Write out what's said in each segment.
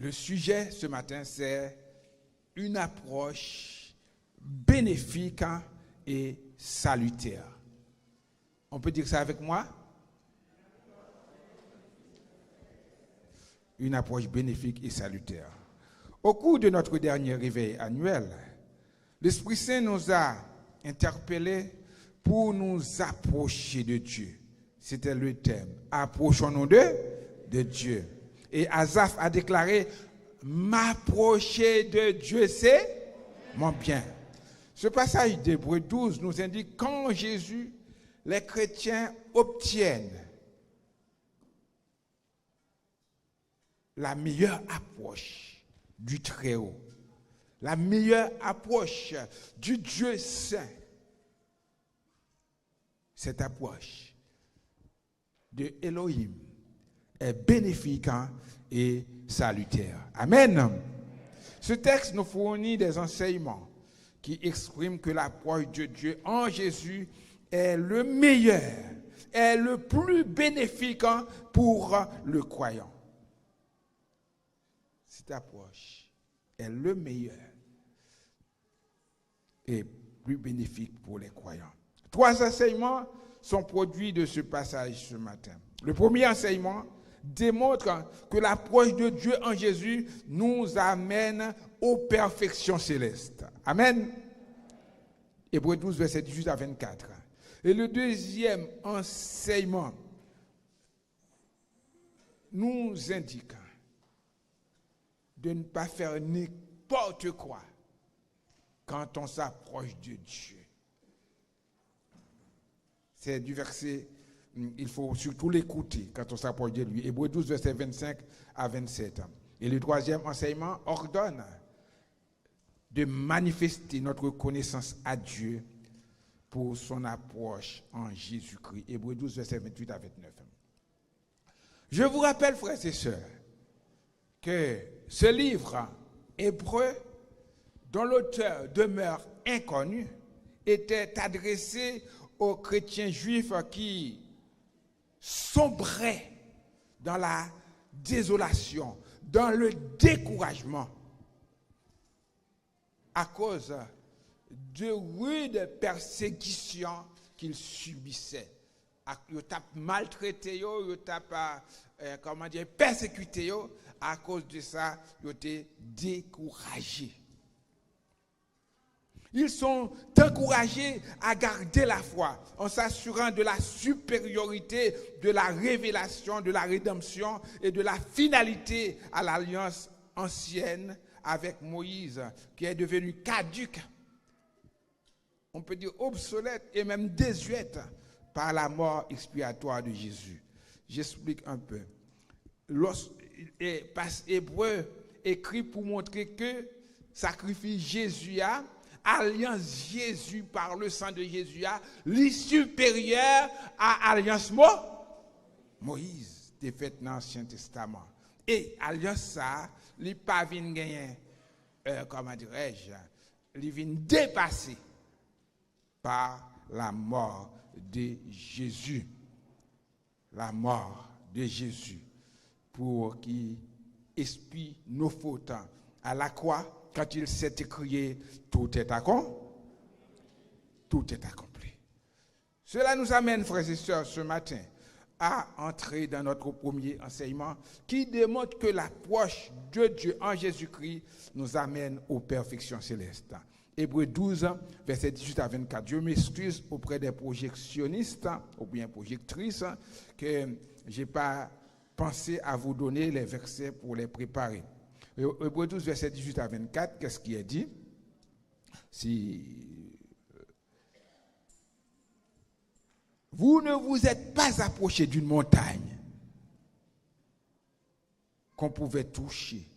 Le sujet ce matin, c'est une approche bénéfique et salutaire. On peut dire ça avec moi? Une approche bénéfique et salutaire. Au cours de notre dernier réveil annuel, l'Esprit Saint nous a interpellés pour nous approcher de Dieu. C'était le thème. Approchons-nous de Dieu. Et Asaph a déclaré, m'approcher de Dieu, c'est mon bien. Ce passage d'Hébreux 12 nous indique qu'en Jésus, les chrétiens obtiennent la meilleure approche du Très-Haut, la meilleure approche du Dieu Saint. Cette approche de Elohim est bénéfique et salutaire. Amen. Ce texte nous fournit des enseignements qui expriment que l'approche de Dieu en Jésus est le meilleur, est le plus bénéfique pour le croyant. Cette approche est le meilleur et plus bénéfique pour les croyants. 3 enseignements sont produits de ce passage ce matin. Le premier enseignement démontre que l'approche de Dieu en Jésus nous amène aux perfections célestes. Amen. Hébreux 12, verset 18 à 24. Et le deuxième enseignement nous indique de ne pas faire n'importe quoi quand on s'approche de Dieu. C'est du verset, il faut surtout l'écouter quand on s'approche de lui. Hébreux 12, verset 25 à 27. Et le troisième enseignement ordonne de manifester notre connaissance à Dieu pour son approche en Jésus-Christ. Hébreux 12, verset 28 à 29. Je vous rappelle, frères et sœurs, que ce livre hébreu, dont l'auteur demeure inconnu, était adressé aux chrétiens juifs qui sombraient dans la désolation, dans le découragement, à cause de rudes persécutions qu'ils subissaient. Ils ont maltraité, ils ont persécuté, à cause de ça, ils ont été découragés. Ils sont encouragés à garder la foi en s'assurant de la supériorité, de la révélation, de la rédemption et de la finalité à l'alliance ancienne avec Moïse, qui est devenue caduque, on peut dire obsolète et même désuète par la mort expiatoire de Jésus. J'explique un peu. Hébreu écrit pour montrer que sacrifice Jésus a, alliance Jésus par le sang de Jésus a, li supérieur à alliance Moïse, qui est faite dans l'Ancien Testament. Et alliance ça, li pas vinn gagner, comment dirais-je, li vinn dépasser par la mort de Jésus. La mort de Jésus pour qu'il expie nos fautes à la croix. Quand il s'est écrié, tout est accompli. Tout est accompli. Cela nous amène, frères et sœurs, ce matin, à entrer dans notre premier enseignement qui démontre que l'approche de Dieu en Jésus-Christ nous amène aux perfections célestes. Hébreux 12, verset 18 à 24. Je m'excuse auprès des projectionnistes ou bien projectrices que je n'ai pas pensé à vous donner les versets pour les préparer. Hébreux 12, verset 18 à 24, qu'est-ce qui est dit? Si vous ne vous êtes pas approché d'une montagne qu'on pouvait toucher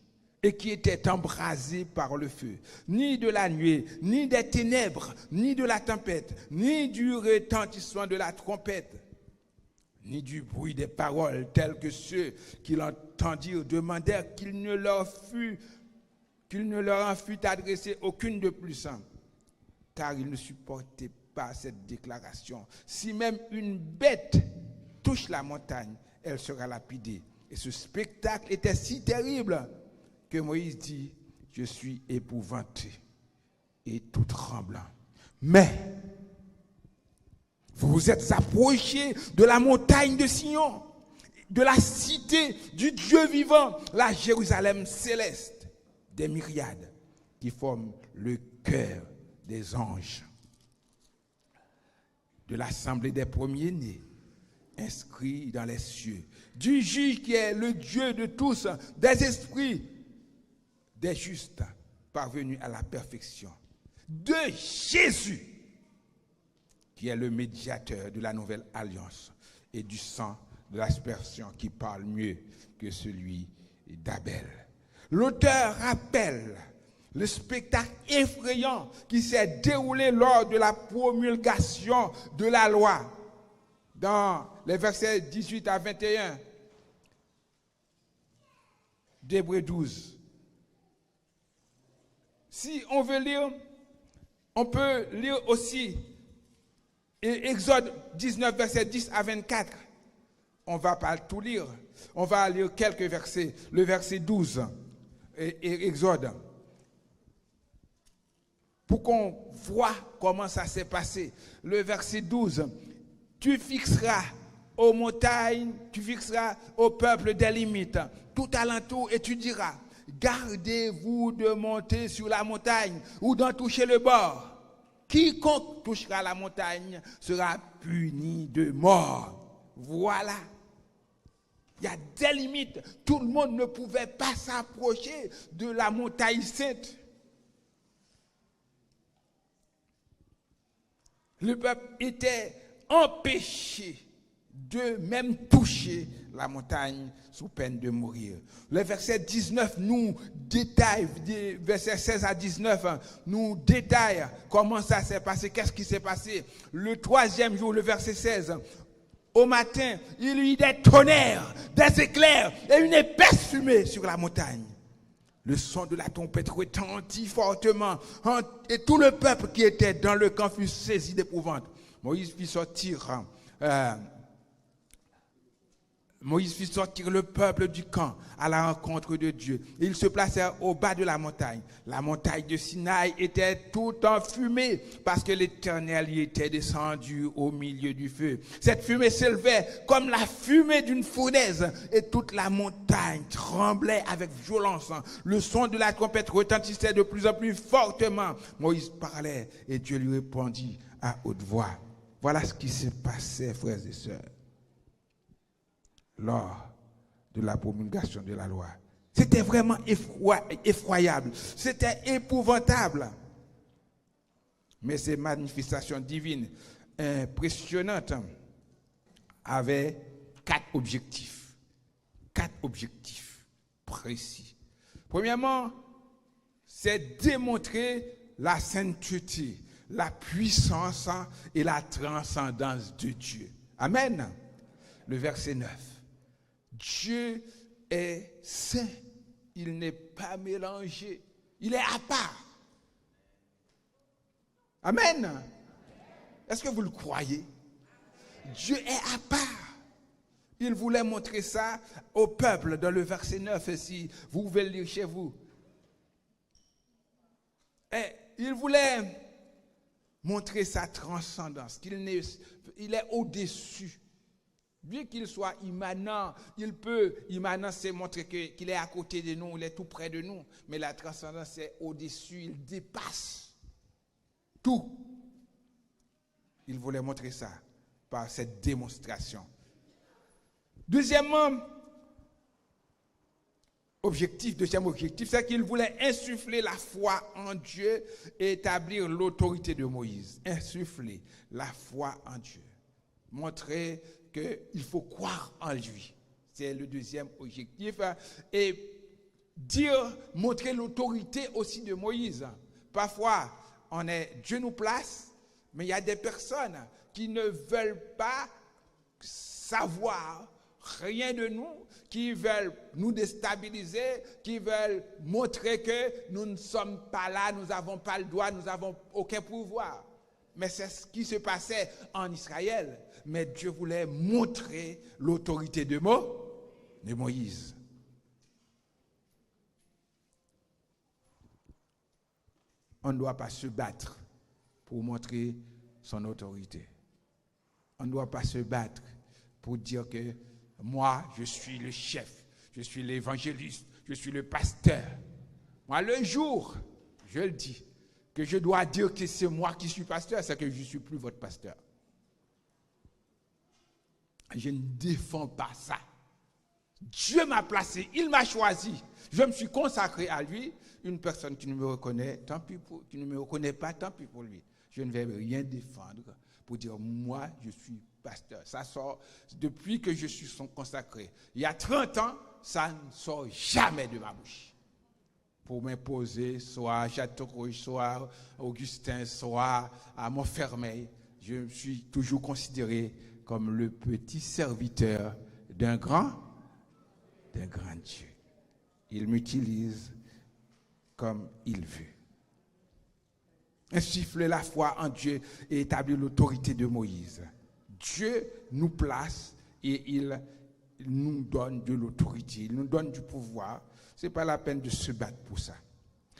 et qui était embrasée par le feu, ni de la nuée, ni des ténèbres, ni de la tempête, ni du retentissement de la trompette, ni du bruit des paroles telles que ceux qui l'entendirent demandèrent qu'il ne leur en fût adressé aucune de plus simple, car ils ne supportaient pas cette déclaration. Si même une bête touche la montagne, elle sera lapidée. Et ce spectacle était si terrible que Moïse dit, je suis épouvanté et tout tremblant. Mais vous vous êtes approchés de la montagne de Sion, de la cité du Dieu vivant, la Jérusalem céleste, des myriades qui forment le cœur des anges, de l'assemblée des premiers-nés, inscrits dans les cieux, du juge qui est le Dieu de tous, des esprits, des justes parvenus à la perfection, de Jésus, qui est le médiateur de la nouvelle alliance, et du sang de l'aspersion qui parle mieux que celui d'Abel. L'auteur rappelle le spectacle effrayant qui s'est déroulé lors de la promulgation de la loi, dans les versets 18 à 21 d'Hébreux 12. Si on veut lire, on peut lire aussi Exode 19, versets 10 à 24. On ne va pas tout lire. On va lire quelques versets. Le verset 12, et Exode. Pour qu'on voit comment ça s'est passé. Le verset 12. Tu fixeras aux montagnes, tu fixeras au peuple des limites, tout alentour, et tu diras, gardez-vous de monter sur la montagne ou d'en toucher le bord. Quiconque touchera la montagne sera puni de mort. Voilà. Il y a des limites. Tout le monde ne pouvait pas s'approcher de la montagne sainte. Le peuple était empêché de même toucher la montagne sous peine de mourir. Le verset 19 nous détaille, verset 16 à 19, nous détaille comment ça s'est passé, qu'est-ce qui s'est passé. Le troisième jour, le verset 16, au matin, il y eut des tonnerres, des éclairs et une épaisse fumée sur la montagne. Le son de la trompette retentit fortement et tout le peuple qui était dans le camp fut saisi d'épouvante. Moïse fit sortir le peuple du camp à la rencontre de Dieu. Ils se placèrent au bas de la montagne. La montagne de Sinaï était toute en fumée parce que l'Éternel y était descendu au milieu du feu. Cette fumée s'élevait comme la fumée d'une fournaise et toute la montagne tremblait avec violence. Le son de la trompette retentissait de plus en plus fortement. Moïse parlait et Dieu lui répondit à haute voix. Voilà ce qui s'est passé, frères et sœurs, lors de la promulgation de la loi. C'était vraiment effroyable. C'était épouvantable. Mais ces manifestations divines impressionnantes avaient 4 objectifs. 4 objectifs précis. Premièrement, c'est démontrer la sainteté, la puissance et la transcendance de Dieu. Amen. Le verset 9. Dieu est saint. Il n'est pas mélangé. Il est à part. Amen. Est-ce que vous le croyez? Dieu est à part. Il voulait montrer ça au peuple dans le verset 9, si vous pouvez le lire chez vous. Et il voulait montrer sa transcendance, il est au-dessus. Bien qu'il soit immanent, immanent c'est montrer qu'il est à côté de nous, il est tout près de nous. Mais la transcendance c'est au-dessus, il dépasse tout. Il voulait montrer ça par cette démonstration. Deuxième objectif, c'est qu'il voulait insuffler la foi en Dieu et établir l'autorité de Moïse. Insuffler la foi en Dieu. Montrer qu'il faut croire en lui. C'est le deuxième objectif. Et montrer l'autorité aussi de Moïse. Parfois, Dieu nous place, mais il y a des personnes qui ne veulent pas savoir rien de nous, qui veulent nous déstabiliser, qui veulent montrer que nous ne sommes pas là, nous n'avons pas le droit, nous n'avons aucun pouvoir. Mais c'est ce qui se passait en Israël. Mais Dieu voulait montrer l'autorité de Moïse. On ne doit pas se battre pour montrer son autorité. On ne doit pas se battre pour dire que moi, je suis le chef, je suis l'évangéliste, je suis le pasteur. Moi, le jour, je le dis, que je dois dire que c'est moi qui suis pasteur, c'est que je ne suis plus votre pasteur. Je ne défends pas ça. Dieu m'a placé, il m'a choisi. Je me suis consacré à lui. Une personne qui ne me reconnaît, tant pis pour, qui ne me reconnaît pas, tant pis pour lui. Je ne vais rien défendre pour dire moi, je suis pasteur. Ça sort depuis que je suis son consacré. Il y a 30 ans, ça ne sort jamais de ma bouche. Pour m'imposer, soit à Châteaurouge, soit à Augustin, soit à Montfermeil, je me suis toujours considéré comme le petit serviteur d'un grand Dieu. Il m'utilise comme il veut. Insuffler la foi en Dieu et établir l'autorité de Moïse. Dieu nous place et il nous donne de l'autorité, il nous donne du pouvoir. Ce n'est pas la peine de se battre pour ça.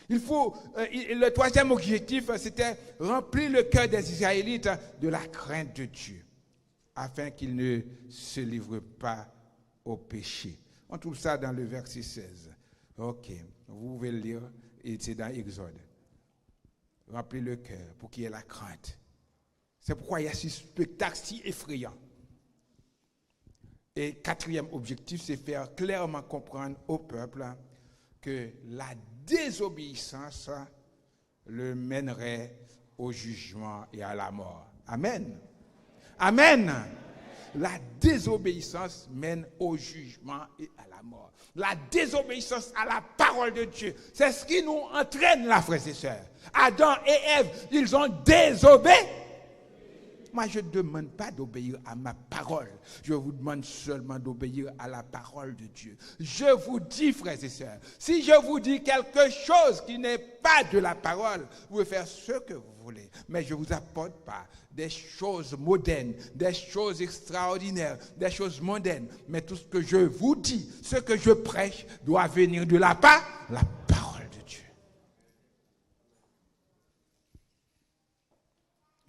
Le troisième objectif, c'était remplir le cœur des Israélites de la crainte de Dieu, afin qu'ils ne se livrent pas au péché. On trouve ça dans le verset 16. Ok, vous pouvez le lire, et c'est dans Exode. Remplir le cœur pour qu'il y ait la crainte. C'est pourquoi il y a ce spectacle si effrayant. Et quatrième objectif, c'est faire clairement comprendre au peuple que la désobéissance le mènerait au jugement et à la mort. Amen. Amen. La désobéissance mène au jugement et à la mort. La désobéissance à la parole de Dieu, c'est ce qui nous entraîne là, frères et sœurs. Adam et Ève, ils ont désobéi. Moi, je ne demande pas d'obéir à ma parole. Je vous demande seulement d'obéir à la parole de Dieu. Je vous dis, frères et sœurs, si je vous dis quelque chose qui n'est pas de la parole, vous pouvez faire ce que vous voulez. Mais je ne vous apporte pas des choses modernes, des choses extraordinaires, des choses mondaines. Mais tout ce que je vous dis, ce que je prêche, doit venir de la parole de Dieu.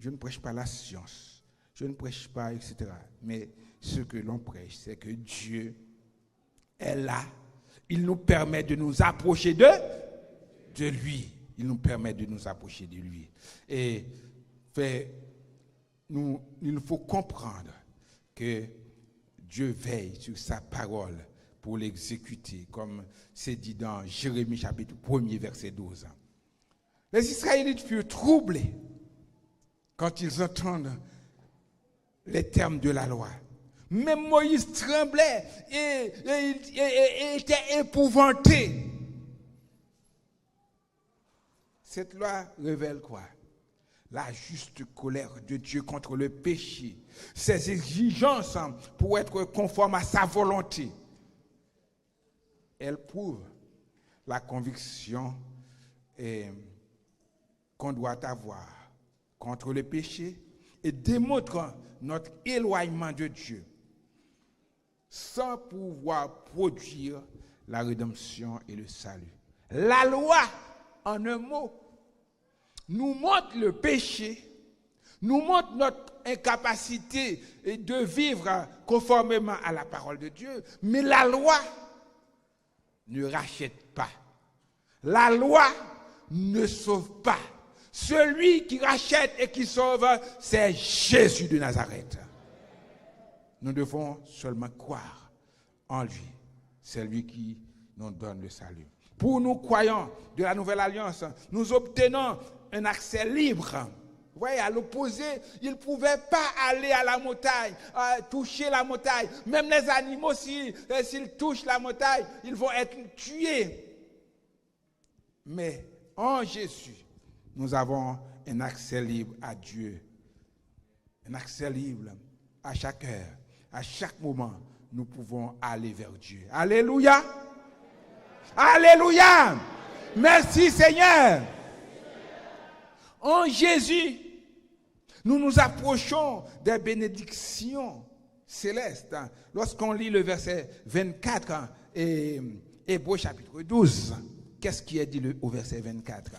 Je ne prêche pas la science, je ne prêche pas, etc. Mais ce que l'on prêche, c'est que Dieu est là. Il nous permet de nous approcher de lui. Il nous permet de nous approcher de lui. Et il faut comprendre que Dieu veille sur sa parole pour l'exécuter, comme c'est dit dans Jérémie chapitre 1er, verset 12. Les Israélites furent troublés quand ils entendent les termes de la loi. Même Moïse tremblait et était épouvanté. Cette loi révèle quoi? La juste colère de Dieu contre le péché, ses exigences pour être conforme à sa volonté. Elle prouve la conviction qu'on doit avoir contre le péché et démontre notre éloignement de Dieu sans pouvoir produire la rédemption et le salut. La loi, en un mot, nous montre le péché, nous montre notre incapacité de vivre conformément à la parole de Dieu, mais la loi ne rachète pas. La loi ne sauve pas. Celui qui rachète et qui sauve, c'est Jésus de Nazareth. Nous devons seulement croire en lui. C'est lui qui nous donne le salut. Pour nous croyants de la Nouvelle Alliance, nous obtenons un accès libre. Vous voyez, à l'opposé, ils ne pouvaient pas aller à la montagne, toucher la montagne. Même les animaux, s'ils touchent la montagne, ils vont être tués. Mais en Jésus, nous avons un accès libre à Dieu. Un accès libre à chaque heure, à chaque moment, nous pouvons aller vers Dieu. Alléluia! Alléluia! Merci Seigneur! En Jésus, nous nous approchons des bénédictions célestes. Lorsqu'on lit le verset 24 et Hébreux chapitre 12, qu'est-ce qui est dit au verset 24?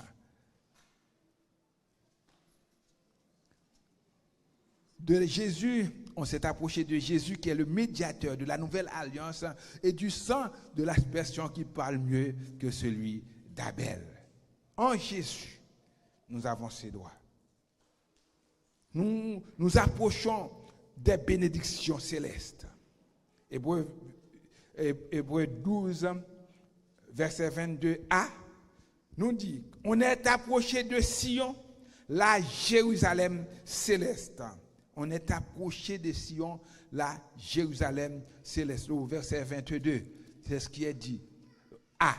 de Jésus, on s'est approché de Jésus qui est le médiateur de la nouvelle alliance et du sang de l'aspersion qui parle mieux que celui d'Abel. En Jésus, nous avons ses droits. Nous nous approchons des bénédictions célestes. Hébreux 12, verset 22a, nous dit, on est approché de Sion, la Jérusalem céleste. On est approché de Sion, la Jérusalem céleste. Au verset 22, c'est ce qui est dit. Ah,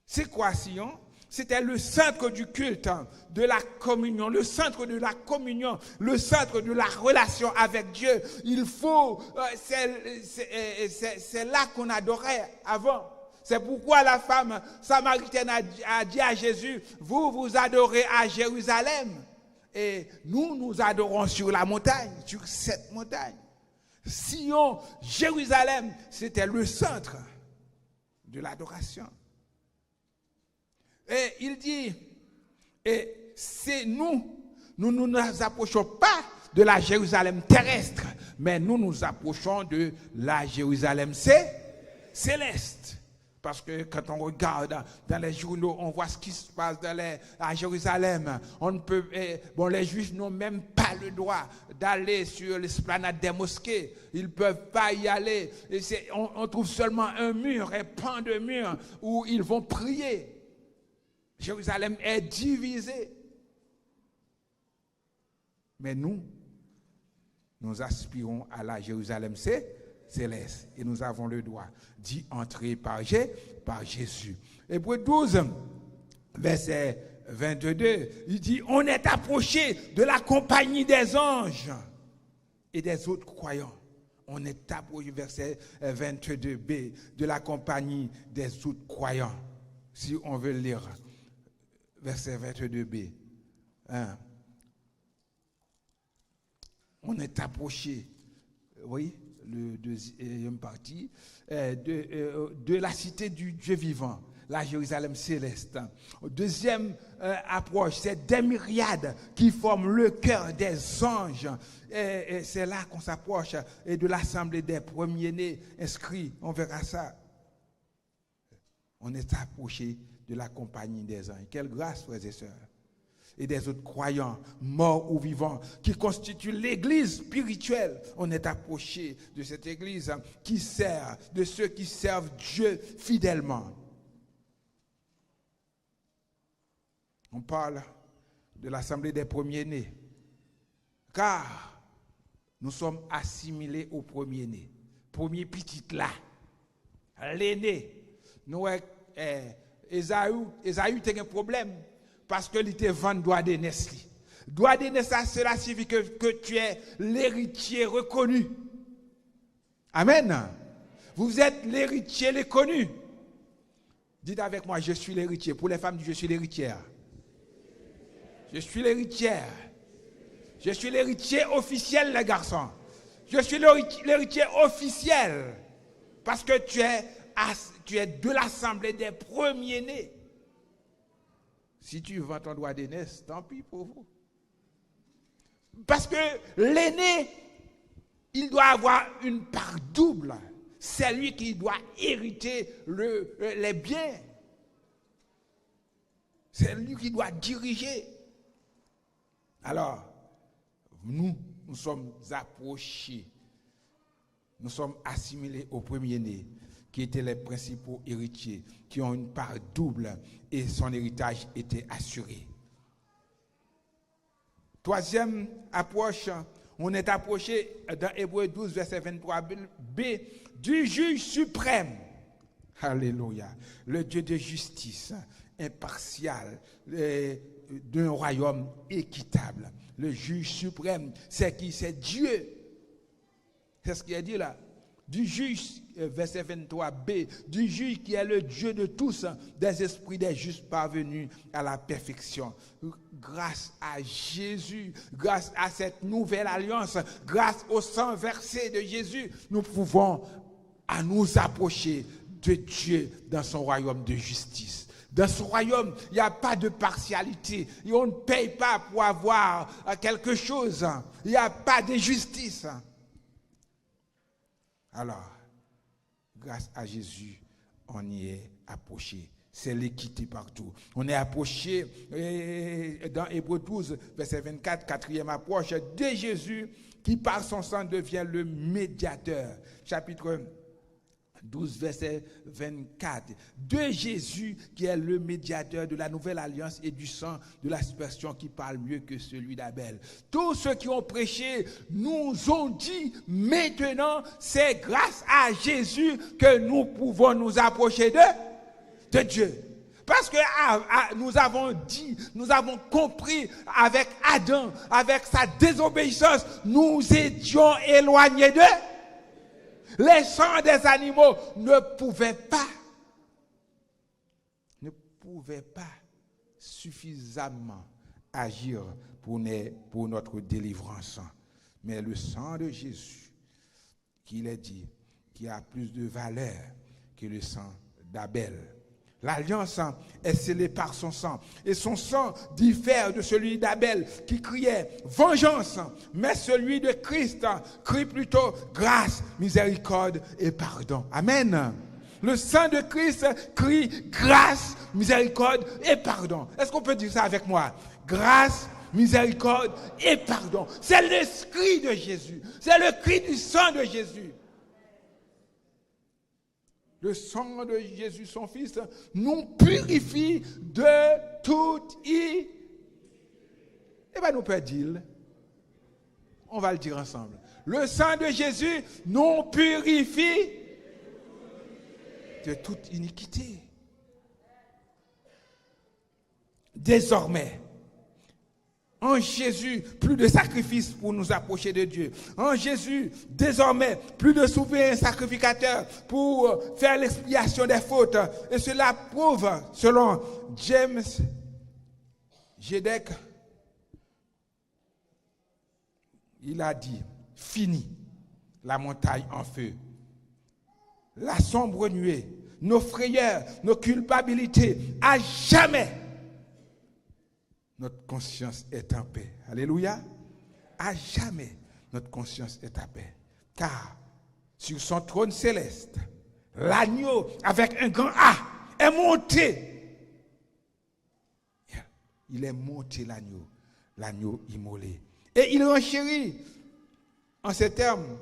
c'est quoi Sion? C'était le centre du culte, de la communion, le centre de la communion, le centre de la relation avec Dieu. Il faut, c'est là qu'on adorait avant. C'est pourquoi la femme samaritaine a dit à Jésus, vous adorez à Jérusalem. Et nous adorons sur la montagne, sur cette montagne. Sion, Jérusalem, c'était le centre de l'adoration. Et il dit, et c'est nous ne nous approchons pas de la Jérusalem terrestre, mais nous nous approchons de la Jérusalem céleste. Parce que quand on regarde dans les journaux, on voit ce qui se passe à Jérusalem. On ne peut, les Juifs n'ont même pas le droit d'aller sur l'esplanade des mosquées. Ils ne peuvent pas y aller. Et on trouve seulement un mur, un pan de mur où ils vont prier. Jérusalem est divisée. Mais nous aspirons à la Jérusalem céleste et nous avons le droit d'y entrer par Jésus. Hébreux 12, verset 22, il dit, on est approché de la compagnie des anges et des autres croyants. On est approché, verset 22b, de la compagnie des autres croyants. Si on veut lire, verset 22b. Hein. On est approché, oui, le deuxième partie, de la cité du Dieu vivant, la Jérusalem céleste. Deuxième approche, c'est des myriades qui forment le cœur des anges. Et c'est là qu'on s'approche et de l'assemblée des premiers-nés inscrits. On verra ça. On est approché de la compagnie des anges. Quelle grâce, frères et sœurs. Et des autres croyants, morts ou vivants, qui constituent l'église spirituelle. On est approché de cette église qui sert, de ceux qui servent Dieu fidèlement. On parle de l'assemblée des premiers-nés, car nous sommes assimilés aux premiers-nés. Premier petit là, l'aîné. Nous, Esaü a un problème. Parce que il te vend droit d'aînesse. Droit d'aînesse, cela signifie que tu es l'héritier reconnu. Amen. Vous êtes l'héritier reconnu. Dites avec moi, je suis l'héritier. Pour les femmes, je suis l'héritière. Je suis l'héritière. Je suis l'héritier officiel, les garçons. Je suis l'héritier officiel. Parce que tu es de l'assemblée des premiers-nés. Si tu vends ton droit d'aînesse, tant pis pour vous. Parce que l'aîné, il doit avoir une part double. C'est lui qui doit hériter les biens. C'est lui qui doit diriger. Alors, nous sommes approchés. Nous sommes assimilés aux premiers-nés, qui étaient les principaux héritiers, qui ont une part double et son héritage était assuré. Troisième approche, on est approché dans Hébreux 12, verset 23b, du juge suprême. Alléluia. Le Dieu de justice, impartial, d'un royaume équitable. Le juge suprême, c'est qui? C'est Dieu. C'est ce qu'il a dit là. Du juge, verset 23b, du juge qui est le Dieu de tous, des esprits des justes parvenus à la perfection. Grâce à Jésus, grâce à cette nouvelle alliance, grâce au sang versé de Jésus, nous pouvons nous approcher de Dieu dans son royaume de justice. Dans ce royaume, il n'y a pas de partialité. Et on ne paye pas pour avoir quelque chose. Il n'y a pas d'injustice. Alors, grâce à Jésus, on y est approché. C'est l'équité partout. On est approché dans Hébreux 12, verset 24, quatrième approche de Jésus qui par son sang devient le médiateur. Chapitre 12, verset 24. De Jésus qui est le médiateur de la nouvelle alliance et du sang de l'aspersion qui parle mieux que celui d'Abel. Tous ceux qui ont prêché nous ont dit maintenant c'est grâce à Jésus que nous pouvons nous approcher de Dieu. Parce que nous avons dit, nous avons compris avec Adam, avec sa désobéissance, nous étions éloignés d'eux. Les sangs des animaux ne pouvaient pas suffisamment agir pour notre délivrance. Mais le sang de Jésus, qu'il est dit, qui a plus de valeur que le sang d'Abel. L'alliance est scellée par son sang. Et son sang diffère de celui d'Abel qui criait vengeance. Mais celui de Christ crie plutôt grâce, miséricorde et pardon. Amen. Le sang de Christ crie grâce, miséricorde et pardon. Est-ce qu'on peut dire ça avec moi? Grâce, miséricorde et pardon. C'est l'esprit de Jésus. C'est le cri du sang de Jésus. Le sang de Jésus, son Fils, nous purifie de toute iniquité. Eh bien, nous peut dire, on va le dire ensemble. Le sang de Jésus nous purifie de toute iniquité. Désormais, en Jésus, plus de sacrifices pour nous approcher de Dieu. En Jésus, désormais, plus de souverains sacrificateurs pour faire l'expiation des fautes. Et cela prouve, selon James Jedek, il a dit, fini la montagne en feu, la sombre nuée, nos frayeurs, nos culpabilités, à jamais. Notre conscience est en paix. Alléluia. À jamais, notre conscience est en paix. Car sur son trône céleste, l'agneau avec un grand A est monté. Il est monté l'agneau immolé. Et il renchérit en ces termes.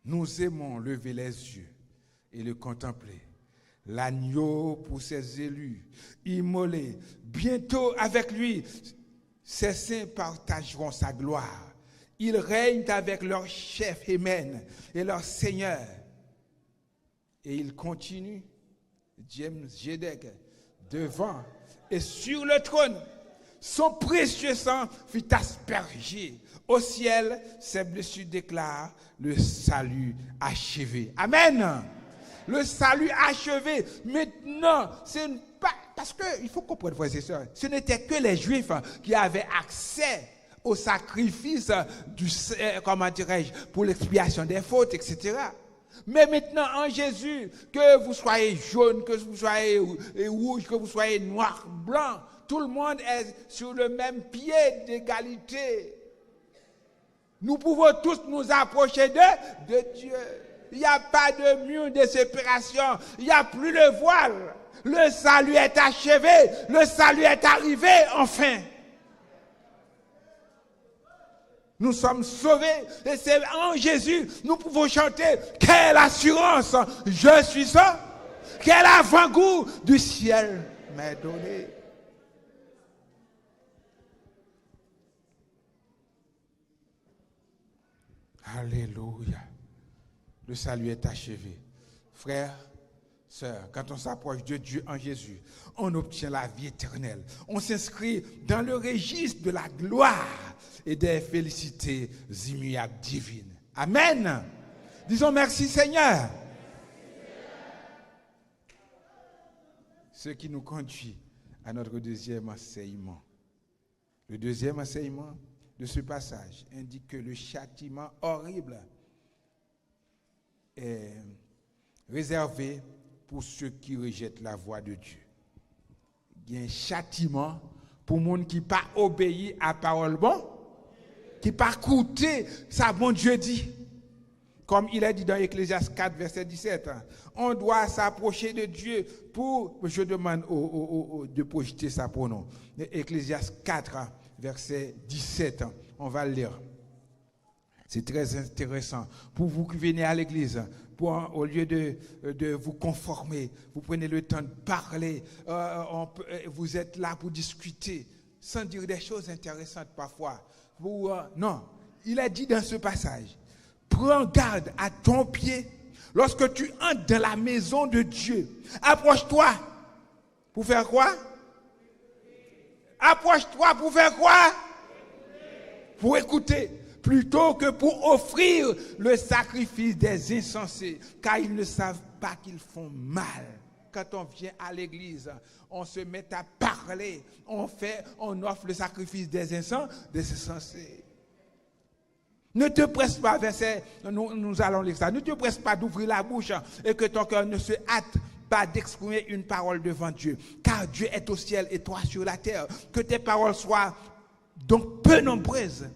Nous aimons lever les yeux et le contempler. L'agneau pour ses élus, immolé. Bientôt avec lui, ses saints partageront sa gloire. Ils règnent avec leur chef Amen et leur Seigneur. Et il continue, James Jedek, devant et sur le trône. Son précieux sang fut aspergé. Au ciel, ses blessures déclarent le salut achevé. Amen. Le salut achevé. Maintenant, c'est pas parce que il faut comprendre, frères et sœurs, ce n'était que les Juifs qui avaient accès au sacrifice pour l'expiation des fautes, etc. Mais maintenant, en Jésus, que vous soyez jaune, que vous soyez rouge, que vous soyez noir, blanc, tout le monde est sur le même pied d'égalité. Nous pouvons tous nous approcher de Dieu. Il n'y a pas de mur de séparation. Il n'y a plus de voile. Le salut est achevé. Le salut est arrivé enfin. Nous sommes sauvés. Et c'est en Jésus, nous pouvons chanter. Quelle assurance! Je suis sauvé. Quel avant-goût du ciel m'est donné. Alléluia. Le salut est achevé. Frères, sœurs, quand on s'approche de Dieu en Jésus, on obtient la vie éternelle. On s'inscrit dans le registre de la gloire et des félicités immuables divines. Amen. Disons merci Seigneur. Ce qui nous conduit à notre deuxième enseignement. Le deuxième enseignement de ce passage indique que le châtiment horrible réservé pour ceux qui rejettent la voix de Dieu. Il y a un châtiment pour les gens qui n'ont pas obéi à la parole bon, qui n'ont pas écouté ça bon Dieu dit. Comme il est dit dans Ecclésiaste 4, verset 17. On doit s'approcher de Dieu pour... Je demande de projeter ça pour nous. Ecclésiaste 4, verset 17. On va le lire. C'est très intéressant. Pour vous qui venez à l'église, au lieu de vous conformer, vous prenez le temps de parler, vous êtes là pour discuter, sans dire des choses intéressantes parfois. Non, il a dit dans ce passage, prends garde à ton pied lorsque tu entres dans la maison de Dieu. Approche-toi. Pour faire quoi? Approche-toi pour faire quoi? Pour écouter. Plutôt que pour offrir le sacrifice des insensés, car ils ne savent pas qu'ils font mal. Quand on vient à l'église, on se met à parler, on offre le sacrifice des insensés. Ne te presse pas, verset, nous allons lire ça, ne te presse pas d'ouvrir la bouche et que ton cœur ne se hâte pas d'exprimer une parole devant Dieu, car Dieu est au ciel et toi sur la terre. Que tes paroles soient donc peu nombreuses.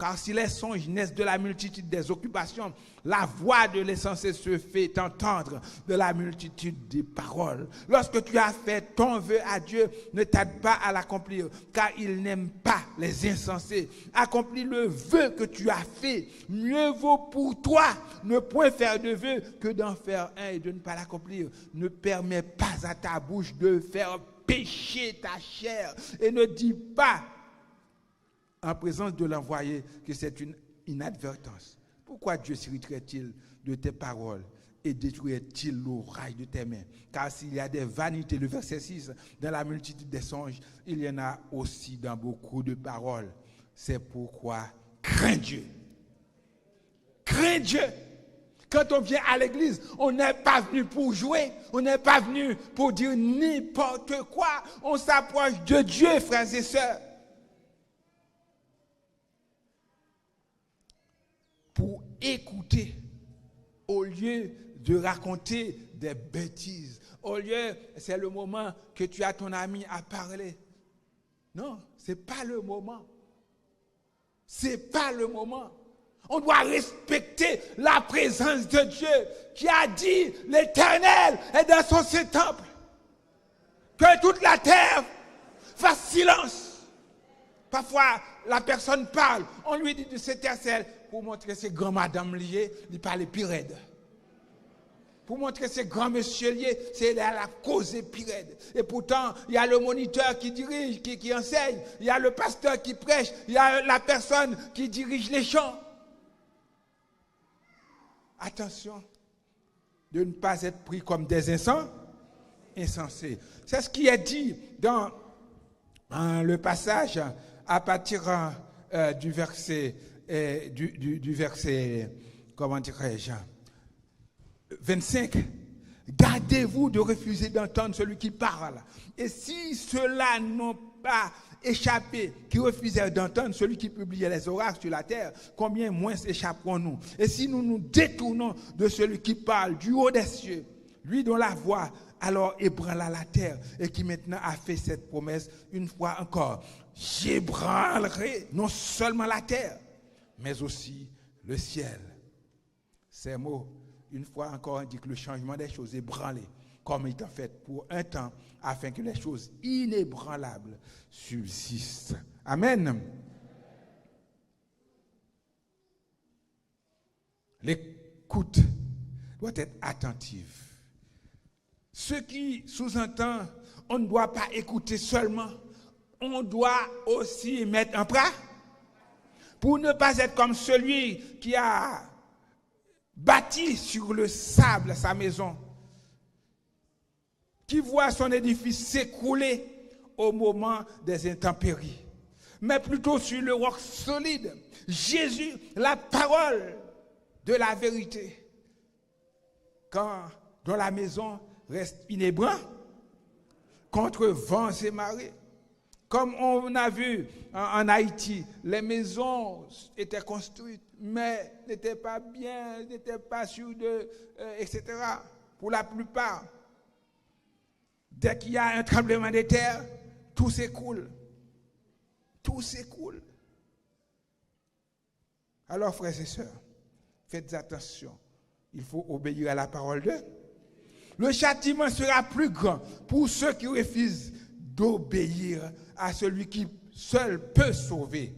Car si les songes naissent de la multitude des occupations, la voix de l'insensé se fait entendre de la multitude des paroles. Lorsque tu as fait ton vœu à Dieu, ne tarde pas à l'accomplir, car il n'aime pas les insensés. Accomplis le vœu que tu as fait. Mieux vaut pour toi ne point faire de vœu que d'en faire un et de ne pas l'accomplir. Ne permets pas à ta bouche de faire pécher ta chair et ne dis pas en présence de l'envoyé que c'est une inadvertance. Pourquoi Dieu s'irriterait-il de tes paroles et détruirait-il l'oreille de tes mains? Car s'il y a des vanités, le verset 6, dans la multitude des songes, il y en a aussi dans beaucoup de paroles. C'est pourquoi crains Dieu. Crains Dieu. Quand on vient à l'église, on n'est pas venu pour jouer, on n'est pas venu pour dire n'importe quoi. On s'approche de Dieu, frères et sœurs. Pour écouter, au lieu de raconter des bêtises, au lieu, c'est le moment que tu as ton ami à parler. Non, ce n'est pas le moment. Ce n'est pas le moment. On doit respecter la présence de Dieu qui a dit l'Éternel est dans son saint temple. Que toute la terre fasse silence. Parfois, la personne parle, on lui dit de s'étercelle pour montrer ses grands madames liées, il parle plus raide. Pour montrer ses grands messieurs liés, c'est la cause plus raide. Et pourtant, il y a le moniteur qui dirige, qui enseigne, il y a le pasteur qui prêche, il y a la personne qui dirige les chants. Attention de ne pas être pris comme des insensés. C'est ce qui est dit dans le passage à partir du verset, du verset, comment dirais-je, 25. Gardez-vous de refuser d'entendre celui qui parle. Et si ceux-là n'ont pas échappé, qui refusèrent d'entendre celui qui publiait les oracles sur la terre, combien moins échapperons-nous? Et si nous nous détournons de celui qui parle du haut des cieux, lui dont la voix alors ébranla la terre et qui maintenant a fait cette promesse une fois encore, j'ébranlerai non seulement la terre, mais aussi le ciel. Ces mots, une fois encore, indiquent le changement des choses ébranlées, comme il est en fait pour un temps, afin que les choses inébranlables subsistent. Amen. L'écoute doit être attentive. Ce qui sous-entend, on ne doit pas écouter seulement, on doit aussi mettre en pratique. Pour ne pas être comme celui qui a bâti sur le sable sa maison, qui voit son édifice s'écrouler au moment des intempéries, mais plutôt sur le roc solide, Jésus, la parole de la vérité. Quand dans la maison reste inébranlable contre vents et marées, Comme on a vu en Haïti, les maisons étaient construites, mais n'étaient pas bien, n'étaient pas sûres etc. Pour la plupart, dès qu'il y a un tremblement de terre, tout s'écroule. Tout s'écroule. Alors, frères et sœurs, faites attention. Il faut obéir à la parole de Dieu. Le châtiment sera plus grand pour ceux qui refusent d'obéir à celui qui seul peut sauver.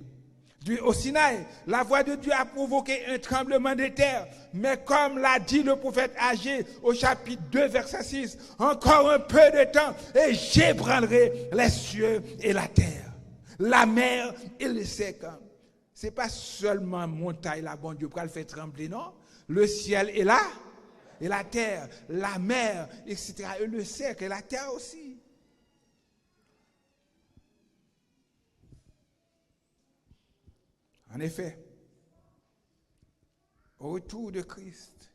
Au Sinaï, la voix de Dieu a provoqué un tremblement de terre. Mais comme l'a dit le prophète Agé au chapitre 2, verset 6, encore un peu de temps et j'ébranlerai les cieux et la terre, la mer et le sec. Ce n'est pas seulement montagne, là, bon Dieu, pour le faire trembler, non? Le ciel est là, et la terre, la mer, etc. Et le sec, et la terre aussi. En effet, au retour de Christ,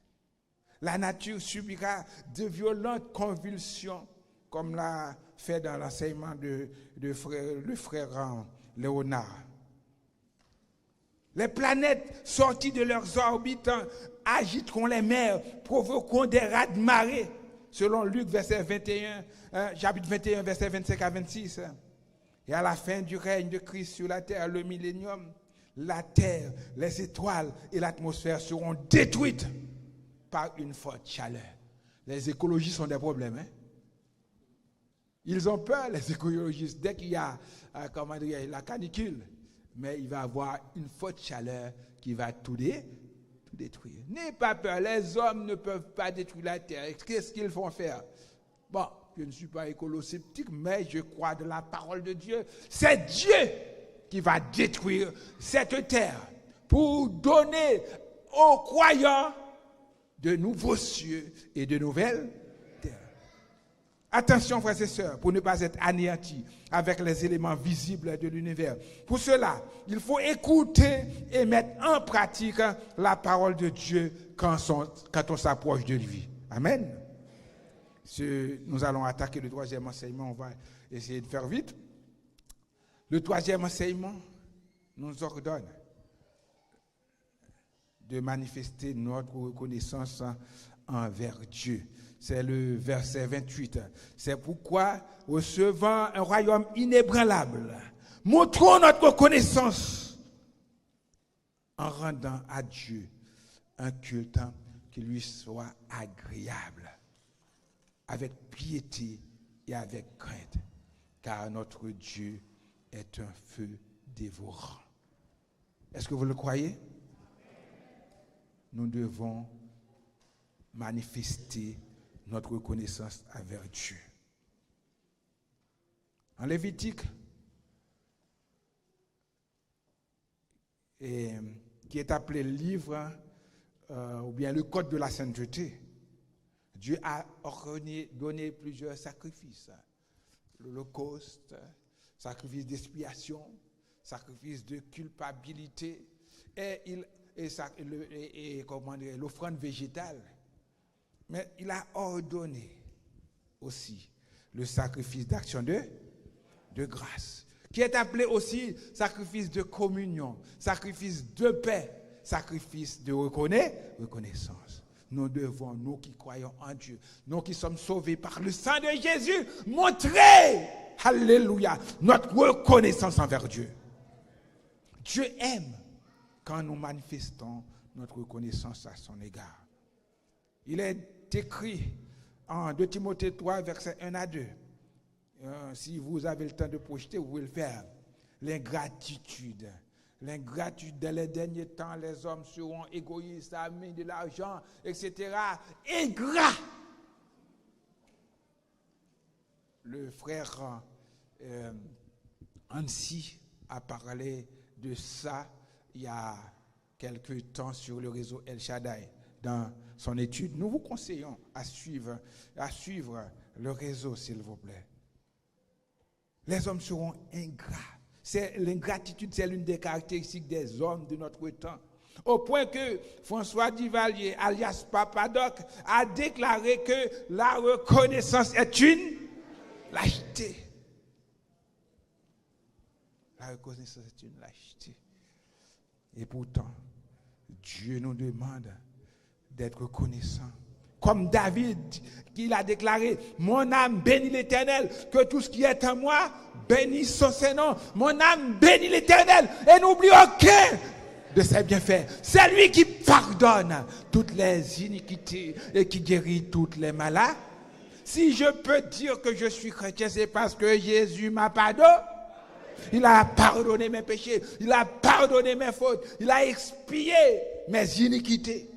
la nature subira de violentes convulsions, comme l'a fait dans l'enseignement de le frère Léonard. Les planètes sorties de leurs orbites agiteront les mers, provoqueront des raz-de-marée, selon Luc verset 21, chapitre 21, verset 25 à 26. Et à la fin du règne de Christ sur la terre, le millénium, la terre, les étoiles et l'atmosphère seront détruites par une forte chaleur. Les écologistes ont des problèmes. Hein? Ils ont peur, les écologistes, dès qu'il y a la canicule. Mais il va y avoir une forte chaleur qui va tout détruire. N'ayez pas peur, les hommes ne peuvent pas détruire la terre. Qu'est-ce qu'ils vont faire? Bon, je ne suis pas écolo-sceptique, mais je crois de la parole de Dieu. C'est Dieu qui va détruire cette terre pour donner aux croyants de nouveaux cieux et de nouvelles terres. Attention, frères et sœurs, pour ne pas être anéantis avec les éléments visibles de l'univers. Pour cela, il faut écouter et mettre en pratique la parole de Dieu quand on s'approche de lui. Amen. Nous allons attaquer le troisième enseignement. On va essayer de faire vite. Le troisième enseignement nous ordonne de manifester notre reconnaissance envers Dieu. C'est le verset 28. C'est pourquoi, recevant un royaume inébranlable, montrons notre reconnaissance en rendant à Dieu un culte qui lui soit agréable, avec piété et avec crainte, car notre Dieu est un feu dévorant. Est-ce que vous le croyez? Nous devons manifester notre reconnaissance envers Dieu. En Lévitique, qui est appelé le livre ou bien le code de la sainteté, Dieu a donné plusieurs sacrifices. L'Holocauste, sacrifice d'expiation, sacrifice de culpabilité et l'offrande végétale. Mais il a ordonné aussi le sacrifice d'action de grâce, qui est appelé aussi sacrifice de communion, sacrifice de paix, sacrifice de reconnaissance. Nous devons, nous qui croyons en Dieu, nous qui sommes sauvés par le sang de Jésus, montrer, alléluia, notre reconnaissance envers Dieu. Dieu aime quand nous manifestons notre reconnaissance à son égard. Il est écrit en 2 Timothée 3, versets 1 à 2. Si vous avez le temps de projeter, vous pouvez le faire. L'ingratitude. L'ingratitude, dans les derniers temps, les hommes seront égoïstes, amis de l'argent, etc. Ingrats. Le frère Annecy a parlé de ça il y a quelques temps sur le réseau El Shaddai. Dans son étude, nous vous conseillons à suivre le réseau, s'il vous plaît. Les hommes seront ingrats. L'ingratitude, c'est l'une des caractéristiques des hommes de notre temps. Au point que François Duvalier, alias Papadoc, a déclaré que la reconnaissance est une lâcheté. La reconnaissance est une lâcheté. Et pourtant, Dieu nous demande d'être reconnaissants. Comme David, qui l'a déclaré, mon âme bénit l'Éternel, que tout ce qui est en moi bénisse son Saint-Nom. Mon âme bénit l'Éternel et n'oublie aucun de ses bienfaits. C'est lui qui pardonne toutes les iniquités et qui guérit toutes les maladies. Si je peux dire que je suis chrétien, c'est parce que Jésus m'a pardonné. Il a pardonné mes péchés, il a pardonné mes fautes, il a expié mes iniquités.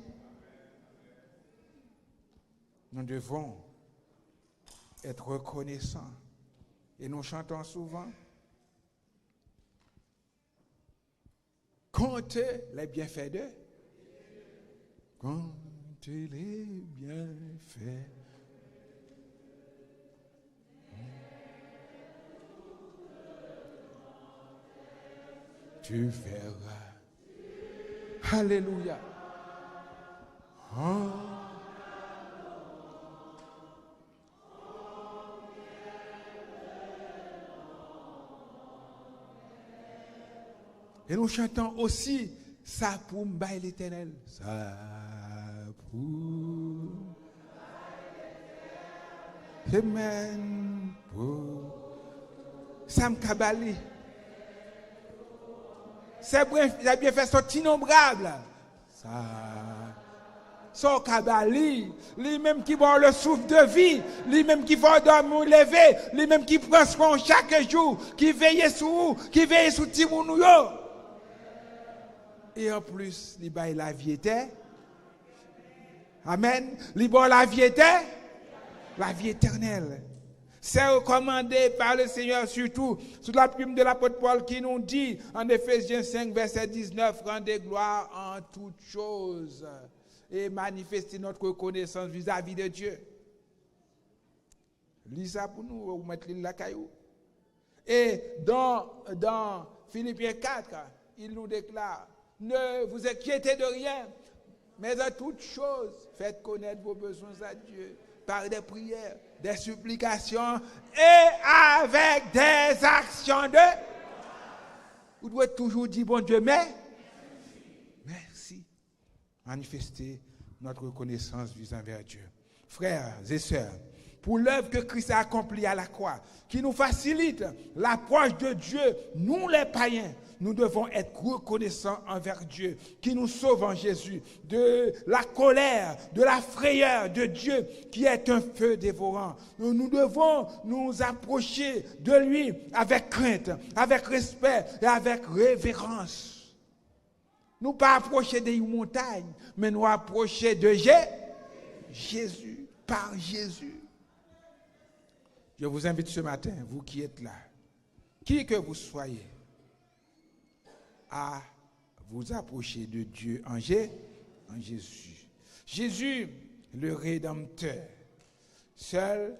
Nous devons être reconnaissants. Et nous chantons souvent, comptez les bienfaits de, comptez les bienfaits. Tu verras. Alléluia. Oh. Et nous chantons aussi ça pour m'bailler l'Éternel. Ça pour Amen pour Sam Kabali. C'est bien fait son innombrable. Ça son Kabali, lui-même qui voit le souffle de vie, lui-même qui va dormir lever, lui-même qui prend soin chaque jour, qui veille sur Timounouyo. Et en plus, il baille la vie était. Amen. Il baille la vie était. La vie éternelle. C'est recommandé par le Seigneur, surtout sous la plume de l'apôtre Paul qui nous dit en Éphésiens 5, verset 19, rendez gloire en toutes choses et manifestez notre reconnaissance vis-à-vis de Dieu. Lisez ça pour nous, vous mettez la caillou. Et dans Philippiens 4, il nous déclare, ne vous inquiétez de rien, mais à toutes choses, faites connaître vos besoins à Dieu par des prières, des supplications et avec des actions de... Vous devez toujours dire, bon Dieu, merci. Manifester notre reconnaissance vis-à-vis de Dieu. Frères et sœurs, pour l'œuvre que Christ a accomplie à la croix, qui nous facilite l'approche de Dieu, nous les païens, nous devons être reconnaissants envers Dieu, qui nous sauve en Jésus, de la colère, de la frayeur de Dieu, qui est un feu dévorant. Nous devons nous approcher de lui avec crainte, avec respect et avec révérence. Nous pas approcher des montagnes, mais nous approcher de Jésus, par Jésus. Je vous invite ce matin, vous qui êtes là, qui que vous soyez, à vous approcher de Dieu en Jésus. Jésus, le Rédempteur, seul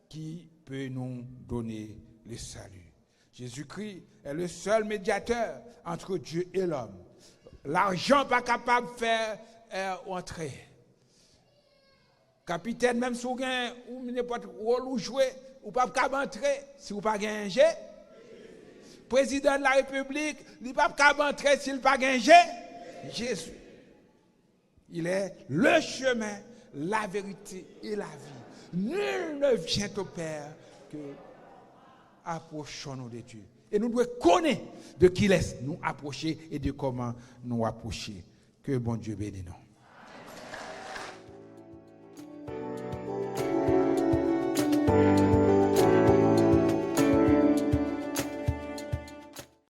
qui peut nous donner le salut. Jésus-Christ est le seul médiateur entre Dieu et l'homme. L'argent pas capable de faire entrer. Capitaine, même si vous avez n'importe rôle où jouer, ou pas capable entrer si vous pas gagné. Président de la République, il n'est pas capable entrer s'il n'a pas gagné. Jésus. Il est le chemin, la vérité et la vie. Nul ne vient au Père que approchons-nous de Dieu. Et nous devons connaître de qui laisse nous approcher et de comment nous approcher. Que bon Dieu bénisse nous.